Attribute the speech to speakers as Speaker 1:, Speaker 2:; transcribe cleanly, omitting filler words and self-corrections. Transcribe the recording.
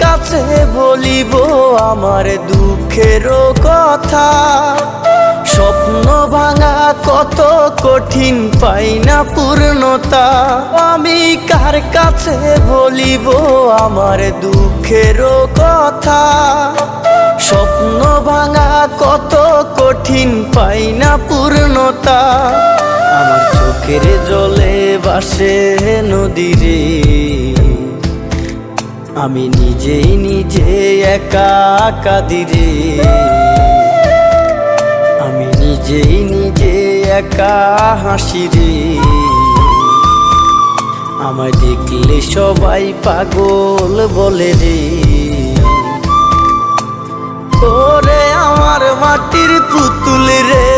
Speaker 1: কাছে বলিব আমার দুঃখের কথা? স্বপ্ন ভাঙা কত কঠিন, পাই না পূর্ণতা। আমি কার কাছে বলিব আমার দুঃখের কথা? স্বপ্ন ভাঙা কত কঠিন, পাই না পূর্ণতা। আমার চোখের জলে ভাসে নদীরে, আমি নিজেই নিজে একা কাঁদিরে। আমি নিজেই নিজে একা হাসি রে। আমায় দেখলে সবাই পাগল বলে রে। ওরে আমার মাটির পুতুল রে,